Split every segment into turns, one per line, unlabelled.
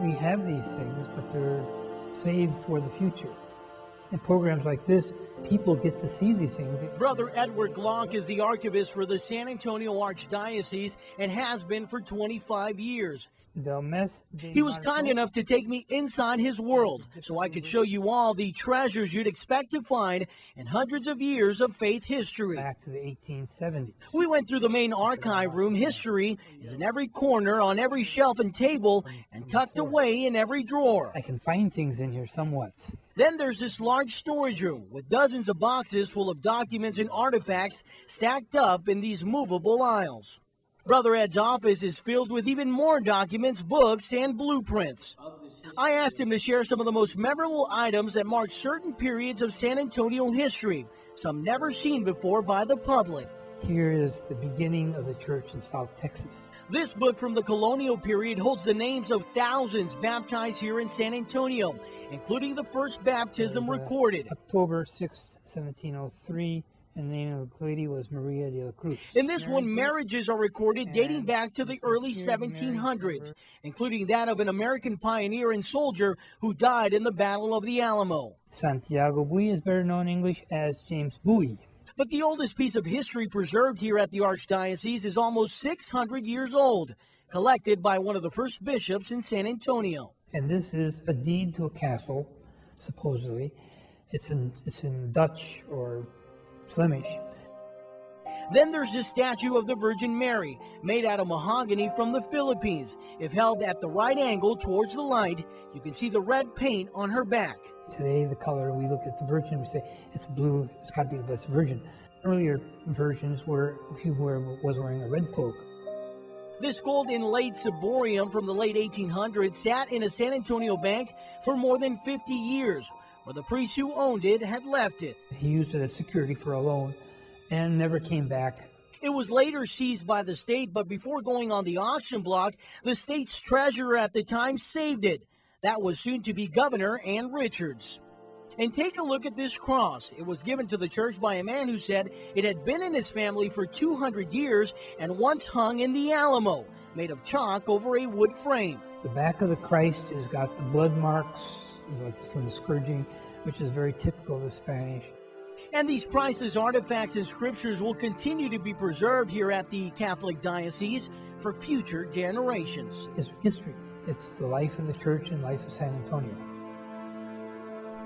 We have these things, but they're saved for the future. In programs like this, people get to see these things.
Brother Edward Glock is the archivist for the San Antonio Archdiocese and has been for 25 years. He was kind enough to take me inside his world so I could show you all the treasures you'd expect to find in hundreds of years of faith history.
Back to the 1870s.
We went through the main archive room. History is in every corner, on every shelf and table, and tucked away in every drawer.
I can find things in here somewhat.
Then there's this large storage room with dozens of boxes full of documents and artifacts stacked up in these movable aisles. Brother Ed's office is filled with even more documents, books, and blueprints. I asked him to share some of the most memorable items that marked certain periods of San Antonio history, some never seen before by the public.
Here is the beginning of the church in South Texas.
This book from the colonial period holds the names of thousands baptized here in San Antonio, including the first baptism recorded.
October 6, 1703. And the name of the lady was Maria de la Cruz.
In this one, marriages are recorded dating back to the early 1700s, including that of an American pioneer and soldier who died in the Battle of the Alamo.
Santiago Buoy is better known in English as James Buoy.
But the oldest piece of history preserved here at the Archdiocese is almost 600 years old, collected by one of the first bishops in San Antonio.
And this is a deed to a castle, supposedly. It's in Dutch or Flemish.
Then there's this statue of the Virgin Mary, made out of mahogany from the Philippines. If held at the right angle towards the light, you can see the red paint on her back.
Today, the color, we look at the Virgin, we say, it's blue, it's got to be the Blessed Virgin. Earlier versions he was wearing a red cloak.
This gold inlaid ciborium from the late 1800s sat in a San Antonio bank for more than 50 years, where the priest who owned it had left it.
He used it as security for a loan and never came back.
It was later seized by the state, but before going on the auction block, the state's treasurer at the time saved it. That was soon to be Governor Ann Richards. And take a look at this cross. It was given to the church by a man who said it had been in his family for 200 years and once hung in the Alamo, made of chalk over a wood frame.
The back of the Christ has got the blood marks from the scourging, which is very typical of the Spanish.
And these priceless artifacts and scriptures will continue to be preserved here at the Catholic Diocese for future generations.
It's history. It's the life of the church and life of San Antonio.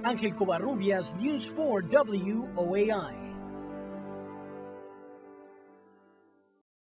Angel Covarrubias, News 4 WOAI.